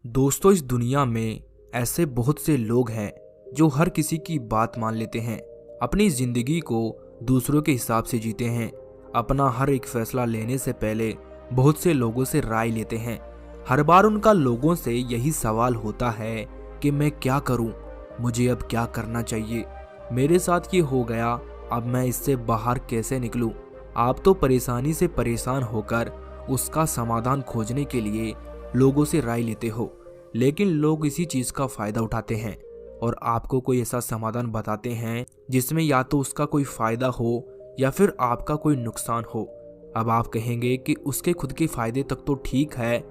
दोस्तों, इस दुनिया में ऐसे बहुत से लोग हैं जो हर किसी की बात मान लेते हैं, अपनी जिंदगी को दूसरों के हिसाब से जीते हैं। अपना हर एक फैसला लेने से पहले बहुत से लोगों से राय लेते हैं। हर बार उनका लोगों से यही सवाल होता है कि मैं क्या करूं, मुझे अब क्या करना चाहिए, मेरे साथ ये हो गया, अब मैं इससे बाहर कैसे निकलूं। आप तो परेशानी से परेशान होकर उसका समाधान खोजने के लिए लोगों से राय लेते हो, लेकिन लोग इसी चीज का फायदा उठाते हैं और आपको कोई ऐसा समाधान बताते हैं जिसमें या तो उसका कोई फायदा हो या फिर आपका कोई नुकसान हो। अब आप कहेंगे कि उसके खुद के फायदे तक तो ठीक है,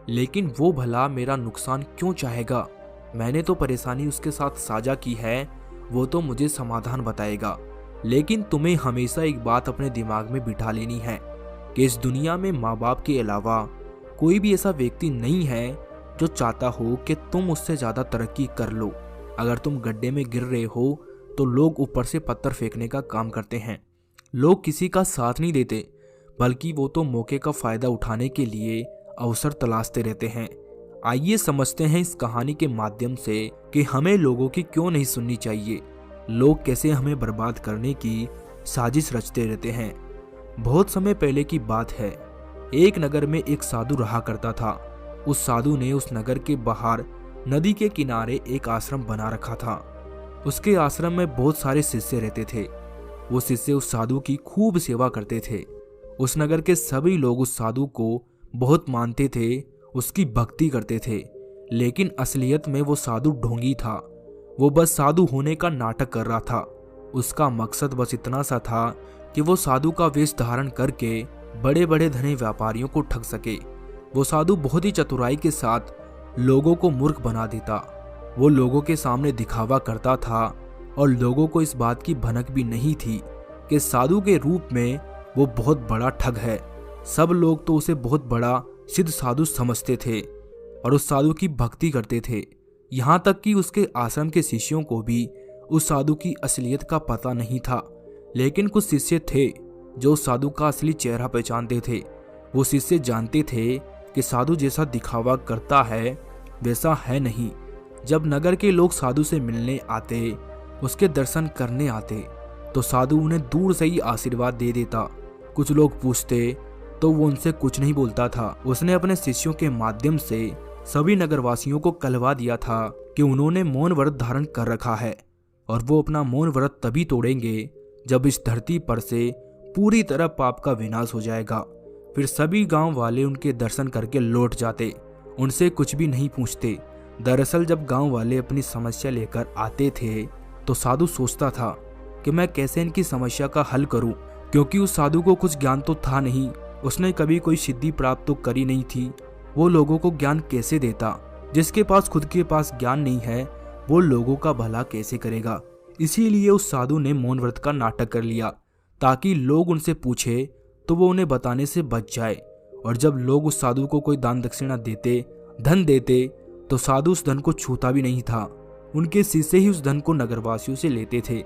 लेकिन वो भला मेरा नुकसान क्यों चाहेगा? मैंने तो परेशानी उसके साथ साझा की है, वो तो मुझे समाधान बताएगा। लेकिन तुम्हें हमेशा एक बात अपने दिमाग में बिठा लेनी है कि इस दुनिया में माँ बाप के अलावा कोई भी ऐसा व्यक्ति नहीं है जो चाहता हो कि तुम उससे ज्यादा तरक्की कर लो। अगर तुम गड्ढे में गिर रहे हो तो लोग ऊपर से पत्थर फेंकने का काम करते हैं। लोग किसी का साथ नहीं देते, बल्कि वो तो मौके का फायदा उठाने के लिए अवसर तलाशते रहते हैं। आइए समझते हैं इस कहानी के माध्यम से कि हमें लोगों की क्यों नहीं सुननी चाहिए। लोग कैसे हमें बर्बाद करने की साजिश रचते रहते हैं। बहुत समय पहले की बात है। एक नगर में एक साधु रहा करता था। उस साधु ने उस नगर के बाहर नदी के किनारे एक आश्रम बना रखा था। उसके आश्रम में बहुत सारे शिष्य रहते थे। वो शिष्य उस साधु की खूब सेवा करते थे। उस नगर के सभी लोग उस साधु को बहुत मानते थे, उसकी भक्ति करते थे। लेकिन असलियत में वो साधु ढोंगी था। वो बस साधु होने का नाटक कर रहा था। उसका मकसद बस इतना सा था कि वो साधु का वेश धारण करके बड़े बड़े धनी व्यापारियों को ठग सके। वो साधु बहुत ही चतुराई के साथ लोगों को मूर्ख बना देता। वो लोगों के सामने दिखावा करता था और लोगों को इस बात की भनक भी नहीं थी कि साधु के रूप में वो बहुत बड़ा ठग है। सब लोग तो उसे बहुत बड़ा सिद्ध साधु समझते थे और उस साधु की भक्ति करते थे। यहाँ तक कि उसके आश्रम के शिष्यों को भी उस साधु की असलियत का पता नहीं था। लेकिन कुछ शिष्य थे जो साधु का असली चेहरा पहचानते थे। वो शिष्य जानते थे कि साधु जैसा दिखावा करता है वैसा है नहीं। जब नगर के लोग साधु से मिलने आते, उसके दर्शन करने आते, तो साधु उन्हें दूर से ही आशीर्वाद दे देता। कुछ लोग पूछते तो वो उनसे कुछ नहीं बोलता था। उसने अपने शिष्यों के माध्यम से सभी नगरवासियों को कहलवा दिया था कि उन्होंने मौन व्रत धारण कर रखा है और वो अपना मौन व्रत तभी तोड़ेंगे जब इस धरती पर से पूरी तरह पाप का विनाश हो जाएगा। फिर सभी गांव वाले उनके दर्शन करके लौट जाते, उनसे कुछ भी नहीं पूछते। दरअसल जब गांव वाले अपनी समस्या लेकर आते थे तो साधु सोचता था कि मैं कैसे इनकी समस्या का हल करूं, क्योंकि उस साधु को कुछ ज्ञान तो था नहीं। उसने कभी कोई सिद्धि प्राप्त तो करी नहीं थी। वो लोगों को ज्ञान कैसे देता? जिसके पास खुद के पास ज्ञान नहीं है वो लोगों का भला कैसे करेगा? इसीलिए उस साधु ने मौन व्रत का नाटक कर लिया ताकि लोग उनसे पूछे तो वो उन्हें बताने से बच जाए। और जब लोग उस साधु को कोई दान दक्षिणा देते, धन देते, तो साधु उस धन को छूता भी नहीं था। उनके शिष्य ही उस धन को नगरवासियों से लेते थे।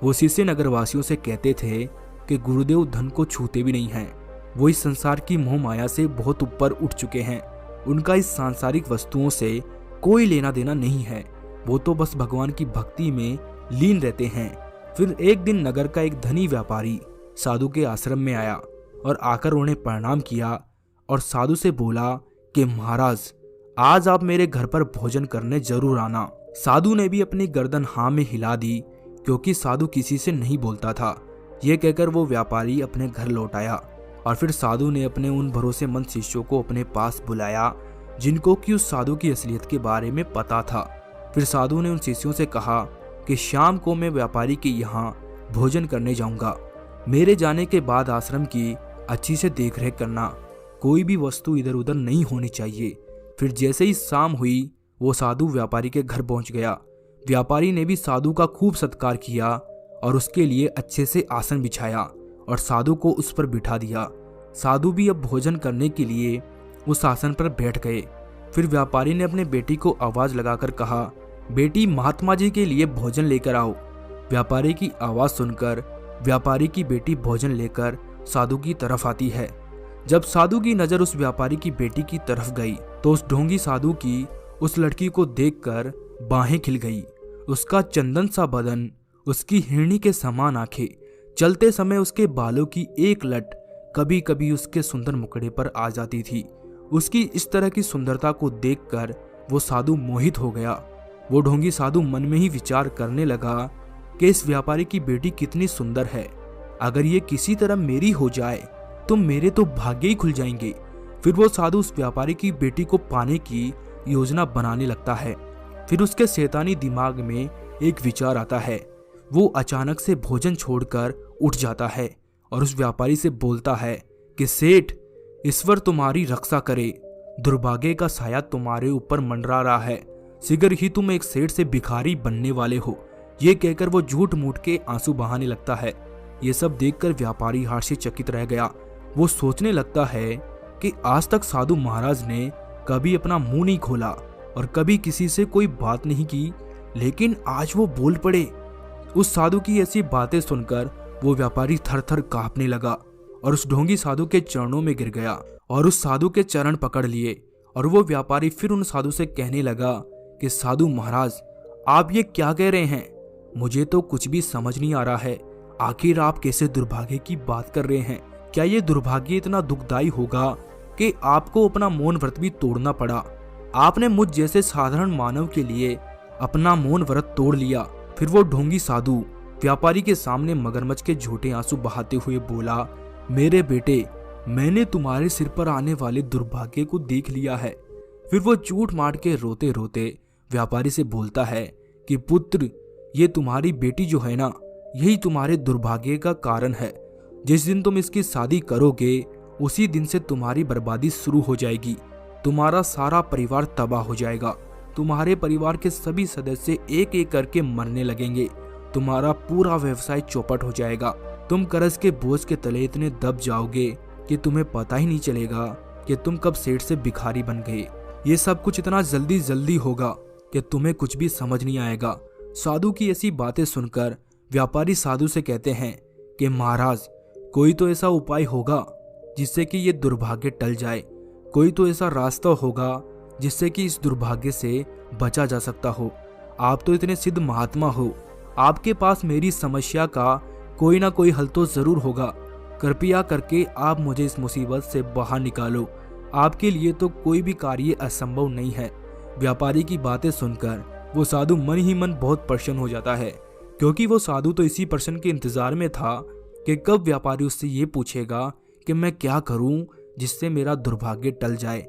वो शिष्य नगरवासियों से कहते थे कि गुरुदेव धन को छूते भी नहीं हैं। वो इस संसार की मोह माया से बहुत ऊपर उठ चुके हैं। उनका इस सांसारिक वस्तुओं से कोई लेना देना नहीं है। वो तो बस भगवान की भक्ति में लीन रहते हैं। फिर एक दिन नगर का एक धनी व्यापारी साधु के आश्रम में आया और आकर उन्हें प्रणाम किया और साधु से बोला कि महाराज, आज आप मेरे घर पर भोजन करने जरूर आना। साधु ने भी अपनी गर्दन हाँ में हिला दी, क्योंकि साधु किसी से नहीं बोलता था। यह कहकर वो व्यापारी अपने घर लौट आया और फिर साधु ने अपने उन भरोसेमंद शिष्यों को अपने पास बुलाया जिनको कि उस साधु की असलियत के बारे में पता था। फिर साधु ने उन शिष्यों से कहा कि शाम को मैं व्यापारी के यहाँ भोजन करने जाऊंगा। मेरे जाने के बाद आश्रम की अच्छी से देखरेख करना, कोई भी वस्तु इधर उधर नहीं होनी चाहिए। फिर जैसे ही शाम हुई वो साधु व्यापारी के घर पहुंच गया। व्यापारी ने भी साधु का खूब सत्कार किया और उसके लिए अच्छे से आसन बिछाया और साधु को उस पर बिठा दिया। साधु भी अब भोजन करने के लिए उस आसन पर बैठ गए। फिर व्यापारी ने अपने बेटी को आवाज लगाकर कहा, बेटी, महात्मा जी के लिए भोजन लेकर आओ। व्यापारी की आवाज सुनकर व्यापारी की बेटी भोजन लेकर साधु की तरफ आती है। जब साधु की नजर उस व्यापारी की बेटी की तरफ गई तो उस ढोंगी साधु की उस लड़की को देखकर बाहें खिल गई। उसका चंदन सा बदन, उसकी हिरनी के समान आंखें, चलते समय उसके बालों की एक लट कभी कभी उसके सुंदर मुखड़े पर आ जाती थी। उसकी इस तरह की सुंदरता को देखकर वो साधु मोहित हो गया। वो ढोंगी साधु मन में ही विचार करने लगा कि इस व्यापारी की बेटी कितनी सुंदर है। अगर ये किसी तरह मेरी हो जाए तो मेरे तो भाग्य ही खुल जाएंगे। फिर वो साधु उस व्यापारी की बेटी को पाने की योजना बनाने लगता है। फिर उसके शैतानी दिमाग में एक विचार आता है। वो अचानक से भोजन छोड़कर उठ जाता है और उस व्यापारी से बोलता है कि सेठ, ईश्वर तुम्हारी रक्षा करे, दुर्भाग्य का साया तुम्हारे ऊपर मंडरा रहा है, शीघ्र ही तुम एक सेठ से भिखारी बनने वाले हो। ये कहकर वो झूठ मूठ के आंसू बहाने लगता है। ये सब देखकर व्यापारी आश्चर्यचकित रह गया। वो सोचने लगता है कि आज तक साधु महाराज ने कभी अपना मुंह नहीं खोला और कभी किसी से कोई बात नहीं की, लेकिन आज वो बोल पड़े। उस साधु की ऐसी बातें सुनकर वो व्यापारी थर थर कांपने लगा और उस ढोंगी साधु के चरणों में गिर गया और उस साधु के चरण पकड़ लिए। और वो व्यापारी फिर उन साधु से कहने लगा कि साधु महाराज, आप ये क्या कह रहे हैं? मुझे तो कुछ भी समझ नहीं आ रहा है। आखिर आप कैसे दुर्भाग्य की बात कर रहे हैं? क्या ये दुर्भाग्य इतना दुखदाई होगा कि आपको अपना मौन व्रत भी तोड़ना पड़ा? आपने मुझ जैसे साधारण मानव के लिए अपना मौन व्रत तोड़ लिया। फिर वो ढोंगी साधु व्यापारी के सामने मगरमच्छ के झूठे आंसू बहाते हुए बोला, मेरे बेटे, मैंने तुम्हारे सिर पर आने वाले दुर्भाग्य को देख लिया है। फिर वो झूठ मार के रोते रोते व्यापारी से बोलता है कि पुत्र, ये तुम्हारी बेटी जो है ना, यही तुम्हारे दुर्भाग्य का कारण है। जिस दिन तुम इसकी शादी करोगे उसी दिन से तुम्हारी बर्बादी शुरू हो जाएगी। तुम्हारा सारा परिवार तबाह हो जाएगा। तुम्हारे परिवार के सभी सदस्य एक एक करके मरने लगेंगे। तुम्हारा पूरा व्यवसाय चौपट हो जाएगा। तुम कर्ज के बोझ के तले इतने दब जाओगे कि तुम्हें पता ही नहीं चलेगा कि तुम कब सेठ से भिखारी बन गए। ये सब कुछ इतना जल्दी जल्दी होगा कि तुम्हें कुछ भी समझ नहीं आएगा। साधु की ऐसी बातें सुनकर व्यापारी साधु से कहते हैं कि महाराज, कोई तो ऐसा उपाय होगा जिससे कि ये दुर्भाग्य टल जाए। कोई तो ऐसा रास्ता होगा जिससे कि इस दुर्भाग्य से बचा जा सकता हो। आप तो इतने सिद्ध महात्मा हो, आपके पास मेरी समस्या का कोई ना कोई हल तो जरूर होगा। कृपया करके आप मुझे इस मुसीबत से बाहर निकालो। आपके लिए तो कोई भी कार्य असंभव नहीं है। व्यापारी की बातें सुनकर वो साधु मन ही मन बहुत प्रसन्न हो जाता है, क्योंकि वो साधु तो इसी प्रश्न के इंतजार में था कि कब व्यापारी उससे ये पूछेगा कि मैं क्या करूं जिससे मेरा दुर्भाग्य टल जाए।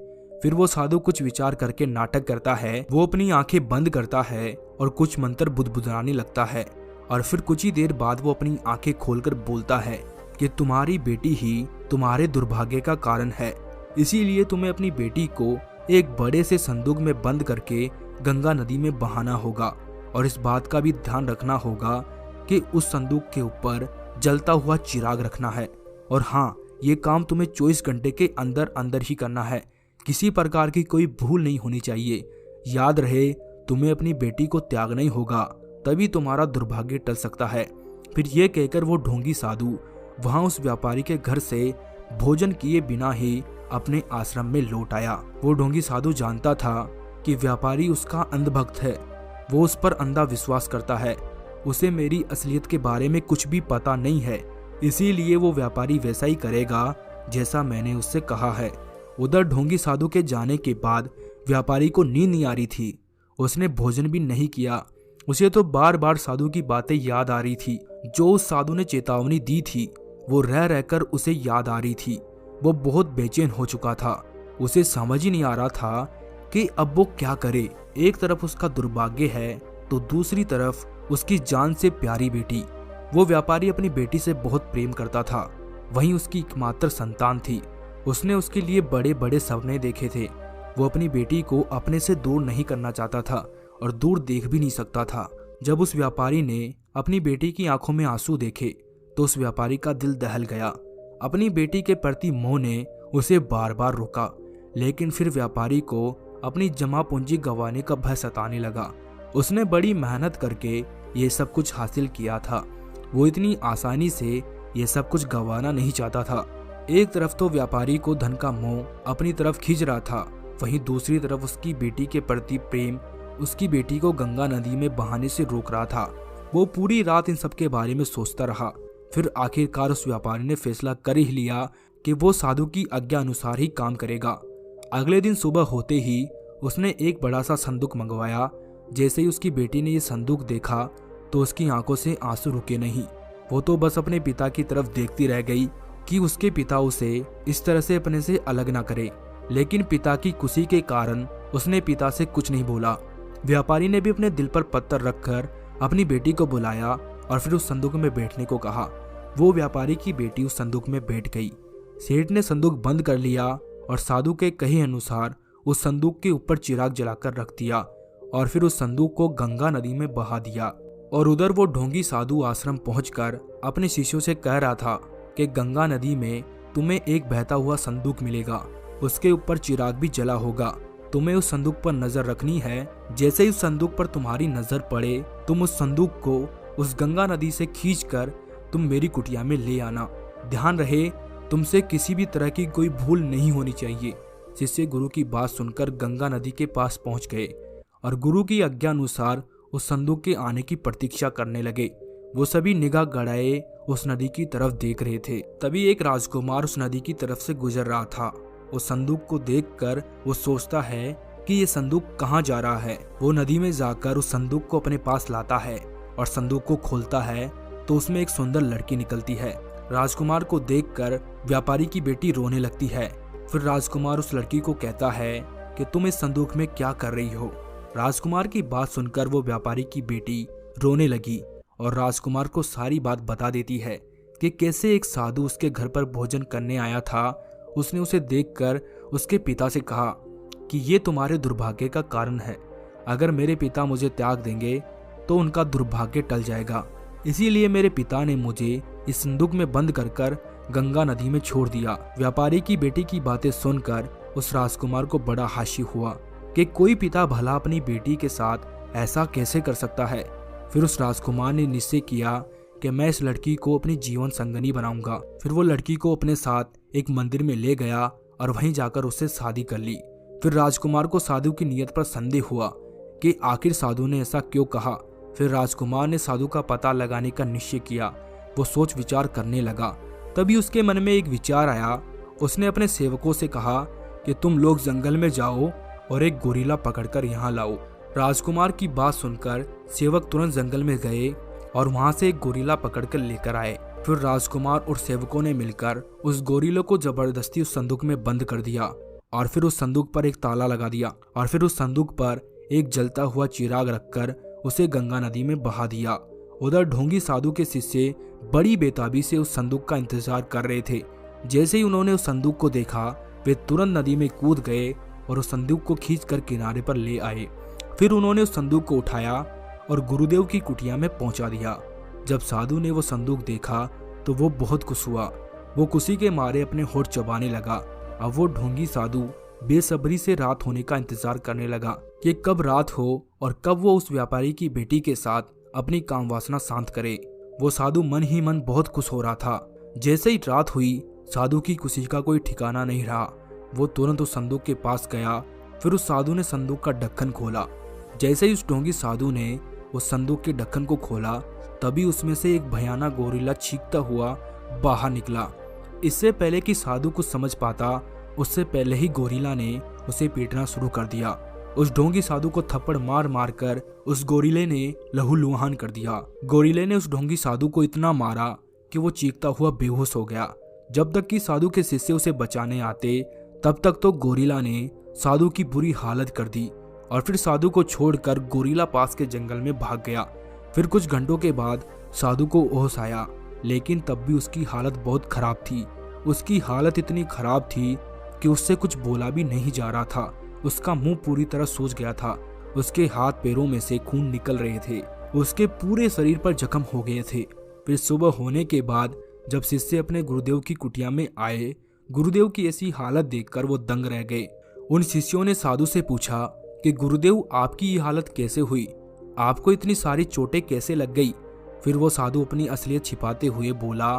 फिर वो साधु कुछ विचार करके नाटक करता है। वो अपनी आंखें बंद करता है और कुछ मंत्र बुदबुदाने लगता है और फिर कुछ ही देर बाद वो अपनी आंखें खोलकर बोलता है कि तुम्हारी बेटी ही तुम्हारे दुर्भाग्य का कारण है। इसीलिए तुम्हें अपनी बेटी को एक बड़े से संदूक में बंद करके गंगा नदी में बहाना होगा और इस बात का भी ध्यान रखना होगा कि उस संदूक के ऊपर जलता हुआ चिराग रखना है। और हाँ, ये काम तुम्हें 24 घंटे के अंदर अंदर ही करना है। किसी प्रकार की कोई भूल नहीं होनी चाहिए। याद रहे, तुम्हें अपनी बेटी को त्यागना ही होगा, तभी तुम्हारा दुर्भाग्य टल सकता है। फिर ये कहकर वो ढोंगी साधु वहां उस व्यापारी के घर से भोजन किए बिना ही अपने आश्रम में लौट आया। वो ढोंगी साधु जानता था कि व्यापारी उसका अंधभक्त है। वो उस पर अंधा विश्वास करता है। उसे मेरी असलियत के बारे में कुछ भी पता नहीं है, इसीलिए वो व्यापारी वैसा ही करेगा जैसा मैंने उससे कहा है। उधर ढोंगी साधु के जाने के बाद व्यापारी को नींद नहीं आ रही थी। उसने भोजन भी नहीं किया। उसे तो बार बार साधु की बातें याद आ रही थी। जो उस साधु ने चेतावनी दी थी वो रह रहकर उसे याद आ रही थी। वो बहुत बेचैन हो चुका था। उसे समझ ही नहीं आ रहा था कि अब वो क्या करे। एक तरफ उसका दुर्भाग्य है तो दूसरी तरफ उसकी जान से प्यारी बेटी। वो व्यापारी अपनी बेटी से बहुत प्रेम करता था। वहीं उसकी एकमात्र संतान थी। उसने उसके लिए बड़े बड़े सपने देखे थे। वो अपनी बेटी को अपने से दूर नहीं करना चाहता था और दूर देख भी नहीं सकता था। जब उस व्यापारी ने अपनी बेटी की आंखों में आंसू देखे तो उस व्यापारी का दिल दहल गया। अपनी बेटी के प्रति मोह ने उसे बार बार रोका, लेकिन फिर व्यापारी को अपनी जमा पूंजी गंवाने का भय सताने लगा। उसने बड़ी मेहनत करके ये सब कुछ हासिल किया था। वो इतनी आसानी से ये सब कुछ गंवाना नहीं चाहता था। एक तरफ तो व्यापारी को धन का मोह अपनी तरफ खींच रहा था, वहीं दूसरी तरफ उसकी बेटी के प्रति प्रेम उसकी बेटी को गंगा नदी में बहाने से रोक रहा था। वो पूरी रात इन सब के बारे में सोचता रहा। फिर आखिरकार उस व्यापारी ने फैसला कर ही लिया कि वो साधु की आज्ञा अनुसार ही काम करेगा। अगले दिन सुबह होते ही उसने एक बड़ा सा संदूक मंगवाया। जैसे ही उसकी बेटी ने ये संदूक देखा तो उसकी आंखों से आंसू रुके नहीं। वो तो बस अपने पिता की तरफ देखती रह गई कि उसके पिता उसे इस तरह से अपने से अलग ना करे। लेकिन पिता की खुशी के कारण उसने पिता से कुछ नहीं बोला। व्यापारी ने भी अपने दिल पर पत्थर रखकर अपनी बेटी को बुलाया और फिर उस संदूक में बैठने को कहा। वो व्यापारी की बेटी उस संदूक में बैठ गई। सेठ ने संदूक बंद कर लिया और साधु के कहे अनुसार उस संदूक के ऊपर चिराग जलाकर रख दिया और फिर उस संदूक को गंगा नदी में बहा दिया। और उधर वो ढोंगी साधु आश्रम पहुंचकर अपने शिष्यों से कह रहा था कि गंगा नदी में तुम्हें एक बहता हुआ संदूक मिलेगा, उसके ऊपर चिराग भी जला होगा। तुम्हें उस संदूक पर नजर रखनी है। जैसे ही उस संदूक पर तुम्हारी नजर पड़े तुम उस संदूक को उस गंगा नदी से खींचकर तुम मेरी कुटिया में ले आना। ध्यान रहे तुमसे किसी भी तरह की कोई भूल नहीं होनी चाहिए। शिष्य गुरु की बात सुनकर गंगा नदी के पास पहुंच गए और गुरु की आज्ञा अनुसार उस संदूक के आने की प्रतीक्षा करने लगे। वो सभी निगाह गड़ाए उस नदी की तरफ देख रहे थे। तभी एक राजकुमार उस नदी की तरफ से गुजर रहा था। उस संदूक को देखकर वो सोचता है कि ये संदूक कहाँ जा रहा है। वो नदी में जाकर उस संदूक को अपने पास लाता है और संदूक को खोलता है तो उसमें एक सुंदर लड़की निकलती है। राजकुमार को देखकर व्यापारी की बेटी रोने लगती है। फिर राजकुमार उस लड़की को कहता है कि तुम इस संदूक में क्या कर रही हो। राजकुमार की बात सुनकर वो व्यापारी की बेटी रोने लगी और राजकुमार को सारी बात बता देती है कि कैसे एक साधु उसके घर पर भोजन करने आया था। उसने उसे देखकर उसके पिता से कहा कि ये तुम्हारे दुर्भाग्य का कारण है। अगर मेरे पिता मुझे त्याग देंगे तो उनका दुर्भाग्य टल जाएगा। इसीलिए मेरे पिता ने मुझे इस संदूक में बंद कर गंगा नदी में छोड़ दिया। व्यापारी की बेटी की बातें सुनकर उस राजकुमार को बड़ा हास्य हुआ कि कोई पिता भला अपनी बेटी के साथ ऐसा कैसे कर सकता है। फिर उस राजकुमार ने निश्चय किया कि मैं इस लड़की को अपनी जीवन संगनी बनाऊंगा। फिर वो लड़की को अपने साथ एक मंदिर में ले गया और वहीं जाकर उससे शादी कर ली। फिर राजकुमार को साधु की नीयत पर संदेह हुआ कि आखिर साधु ने ऐसा क्यों कहा। फिर राजकुमार ने साधु का पता लगाने का निश्चय किया। वो सोच विचार करने लगा। तभी उसके मन में एक विचार आया। उसने अपने सेवकों से कहा कि तुम लोग जंगल में जाओ और एक गोरिल्ला पकड़कर यहाँ लाओ। राजकुमार की बात सुनकर सेवक तुरंत जंगल में गए और वहां से एक गोरिल्ला पकड़कर लेकर आए। फिर राजकुमार और सेवकों ने मिलकर उस गोरिल्ले को जबरदस्ती उस संदूक में बंद कर दिया और फिर उस संदूक पर एक ताला लगा दिया और फिर उस संदूक पर एक जलता हुआ चिराग रखकर उसे गंगा नदी में बहा दिया। उधर ढोंगी साधु के शिष्य बड़ी बेताबी से उस संदूक का इंतजार कर रहे थे। जैसे ही उन्होंने उस संदूक को देखा वे तुरंत नदी में कूद गए और उस संदूक को खींचकर किनारे पर ले आए। फिर उन्होंने उस संदूक को उठाया और गुरुदेव की कुटिया में पहुंचा दिया। जब साधु ने वो संदूक देखा तो वो बहुत खुश हुआ। वो खुशी के मारे अपने होठ चबाने लगा। अब वो ढोंगी साधु बेसब्री से रात होने का इंतजार करने लगा कि कब रात हो और कब वो उस व्यापारी की बेटी के साथ अपनी काम वासना शांत करे। वो साधु मन ही मन बहुत खुश हो रहा था। जैसे ही रात हुई साधु की खुशी का कोई ठिकाना नहीं रहा। वो तुरंत उस संदूक के पास गया। फिर उस साधु ने संदूक का ढक्कन खोला। जैसे ही उस ढोंगी साधु ने उस संदूक के ढक्कन को खोला तभी उसमें से एक भयानक गोरिल्ला चीखता हुआ बाहर निकला। इससे पहले कि साधु कुछ समझ पाता उससे पहले ही गोरिल्ला ने उसे पीटना शुरू कर दिया। उस ढोंगी साधु को थप्पड़ मार मार कर उस गोरिल्ले ने लहूलुहान कर दिया। गोरिल्ले ने उस ढोंगी साधु को इतना मारा कि वो चीखता हुआ बेहोश हो गया। जब तक कि साधु के शिष्य उसे बचाने आते तब तक तो गोरिल्ला ने साधु की बुरी हालत कर दी और फिर साधु को छोड़कर गोरिल्ला पास के जंगल में भाग गया। फिर कुछ घंटों के बाद साधु को होश आया, लेकिन तब भी उसकी हालत बहुत खराब थी। उसकी हालत इतनी खराब थी कि उससे कुछ बोला भी नहीं जा रहा था। उसका मुंह पूरी तरह सूज गया था। उसके हाथ पैरों में से खून निकल रहे थे। उसके पूरे शरीर पर जख्म हो गए थे। फिर सुबह होने के बाद जब शिष्य अपने गुरुदेव की कुटिया में आए, गुरुदेव की ऐसी हालत देखकर वो दंग रह गए। उन शिष्यों ने साधु से पूछा कि गुरुदेव आपकी ये हालत कैसे हुई, आपको इतनी सारी चोटें कैसे लग गई। फिर वो साधु अपनी असलियत छिपाते हुए बोला,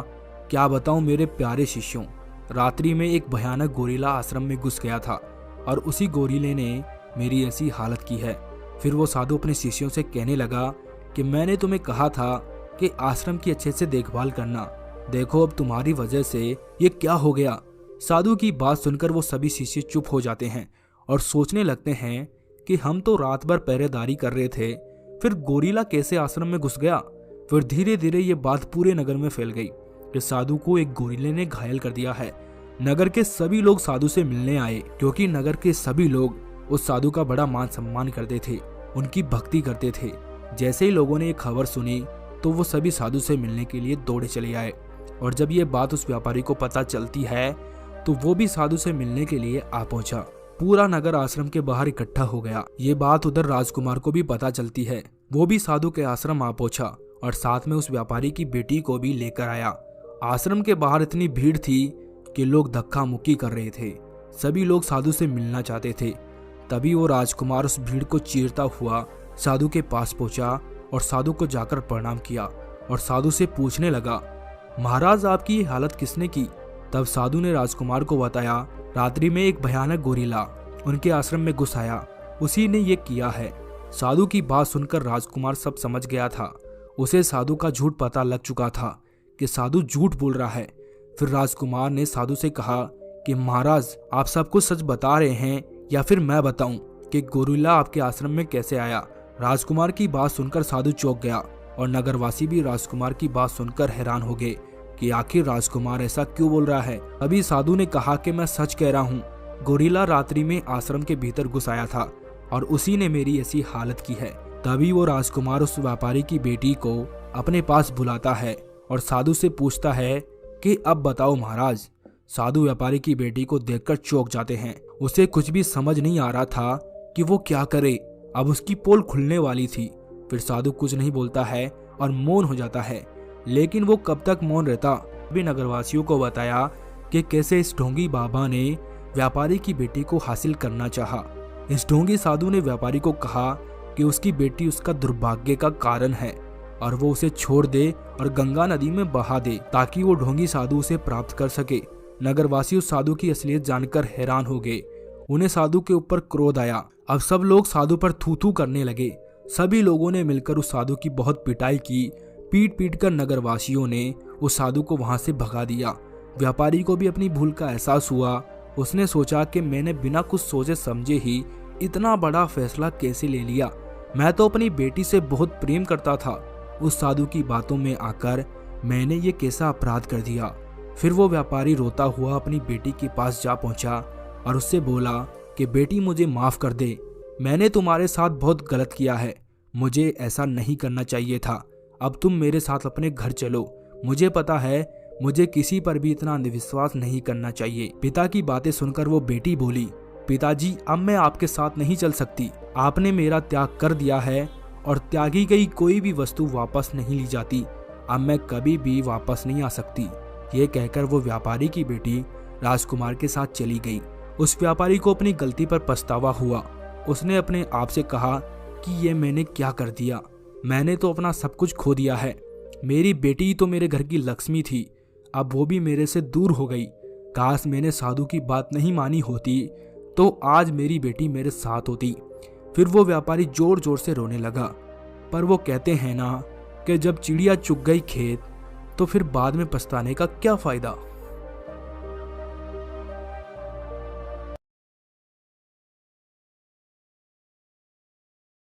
क्या बताऊं मेरे प्यारे शिष्यों, रात्रि में एक भयानक गोरिल्ला आश्रम में घुस गया था। और उसी गोरीले ने मेरी ऐसी हालत की है। फिर वो साधु अपने शिष्यों से कहने लगा कि मैंने तुम्हें कहा था कि आश्रम की अच्छे से देखभाल करना, देखो अब तुम्हारी वजह से ये क्या हो गया। साधु की बात सुनकर वो सभी शिष्य चुप हो जाते हैं और सोचने लगते हैं कि हम तो रात भर पहरेदारी कर रहे थे, फिर गोरीला कैसे आश्रम में घुस गया। फिर धीरे धीरे ये बात पूरे नगर में फैल गई कि साधु को एक गोरीले ने घायल कर दिया है। नगर के सभी लोग साधु से मिलने आए, क्योंकि नगर के सभी लोग उस साधु का बड़ा मान सम्मान करते थे, उनकी भक्ति करते थे। जैसे ही लोगों ने ये खबर सुनी तो वो सभी साधु से मिलने के लिए दौड़े चले आए। और जब ये बात उस व्यापारी को पता चलती है तो वो भी साधु से मिलने के लिए आ पहुंचा। पूरा नगर आश्रम के बाहर इकट्ठा हो गया। ये बात उधर राजकुमार को भी पता चलती है। वो भी साधु के आश्रम आ पहुंचा और साथ में उस व्यापारी की बेटी को भी लेकर आया। आश्रम के बाहर इतनी भीड़ थी कि लोग धक्का मुक्की कर रहे थे। सभी लोग साधु से मिलना चाहते थे। तभी वो राजकुमार उस भीड़ को चीरता हुआ साधु के पास पहुंचा और साधु को जाकर प्रणाम किया और साधु से पूछने लगा, महाराज आपकी ये हालत किसने की। तब साधु ने राजकुमार को बताया, रात्रि में एक भयानक गोरीला उनके आश्रम में घुस आया, उसी ने ये किया है। साधु की बात सुनकर राजकुमार सब समझ गया था। उसे साधु का झूठ पता लग चुका था कि साधु झूठ बोल रहा है। फिर राजकुमार ने साधु से कहा कि महाराज आप सब कुछ सच बता रहे हैं या फिर मैं बताऊं कि गोरीला आपके आश्रम में कैसे आया। राजकुमार की बात सुनकर साधु चौंक गया और नगरवासी भी राजकुमार की बात सुनकर हैरान हो गए कि आखिर राजकुमार ऐसा क्यों बोल रहा है। अभी साधु ने कहा कि मैं सच कह रहा हूँ, गोरीला रात्रि में आश्रम के भीतर घुस आया था और उसी ने मेरी ऐसी हालत की है। तभी वो राजकुमार उस व्यापारी की बेटी को अपने पास बुलाता है और साधु से पूछता है कि अब बताओ महाराज। साधु व्यापारी की बेटी को देखकर चौंक जाते हैं। उसे कुछ भी समझ नहीं आ रहा था कि वो क्या करे। अब उसकी पोल खुलने वाली थी। फिर साधु कुछ नहीं बोलता है और मौन हो जाता है। लेकिन वो कब तक मौन रहता। भी नगरवासियों को बताया कि कैसे इस ढोंगी बाबा ने व्यापारी की बेटी को हासिल करना चाहा। इस ढोंगी साधु ने व्यापारी को कहा कि उसकी बेटी उसका दुर्भाग्य का कारण है और वो उसे छोड़ दे और गंगा नदी में बहा दे ताकि वो ढोंगी साधु उसे प्राप्त कर सके। नगरवासी उस साधु की असलियत जानकर हैरान हो गए। उन्हें साधु के ऊपर क्रोध आया। अब सब लोग साधु पर थू थू करने लगे। सभी लोगों ने मिलकर उस साधु की बहुत पिटाई की। पीट पीट कर नगरवासियों ने उस साधु को वहां से भगा दिया। व्यापारी को भी अपनी भूल का एहसास हुआ। उसने सोचा कि मैंने बिना कुछ सोचे समझे ही इतना बड़ा फैसला कैसे ले लिया। मैं तो अपनी बेटी से बहुत प्रेम करता था। उस साधु की बातों में आकर मैंने ये कैसा अपराध कर दिया। फिर वो व्यापारी रोता हुआ अपनी बेटी के पास जा पहुंचा और उससे बोला कि बेटी मुझे माफ कर दे, मैंने तुम्हारे साथ बहुत गलत किया है, मुझे ऐसा नहीं करना चाहिए था। अब तुम मेरे साथ अपने घर चलो। मुझे पता है मुझे किसी पर भी इतना अंधविश्वास नहीं करना चाहिए। पिता की बातें सुनकर वो बेटी बोली, पिताजी अब मैं आपके साथ नहीं चल सकती। आपने मेरा त्याग कर दिया है और त्यागी गई कोई भी वस्तु वापस नहीं ली जाती। अब मैं कभी भी वापस नहीं आ सकती। ये कहकर वो व्यापारी की बेटी राजकुमार के साथ चली गई। उस व्यापारी को अपनी गलती पर पछतावा हुआ। उसने अपने आप से कहा कि ये मैंने क्या कर दिया। मैंने तो अपना सब कुछ खो दिया है। मेरी बेटी तो मेरे घर की लक्ष्मी थी, अब वो भी मेरे से दूर हो गई। काश मैंने साधु की बात नहीं मानी होती तो आज मेरी बेटी मेरे साथ होती। फिर वो व्यापारी जोर जोर से रोने लगा। पर वो कहते हैं ना कि जब चिड़िया चुग गई खेत तो फिर बाद में पछताने का क्या फायदा।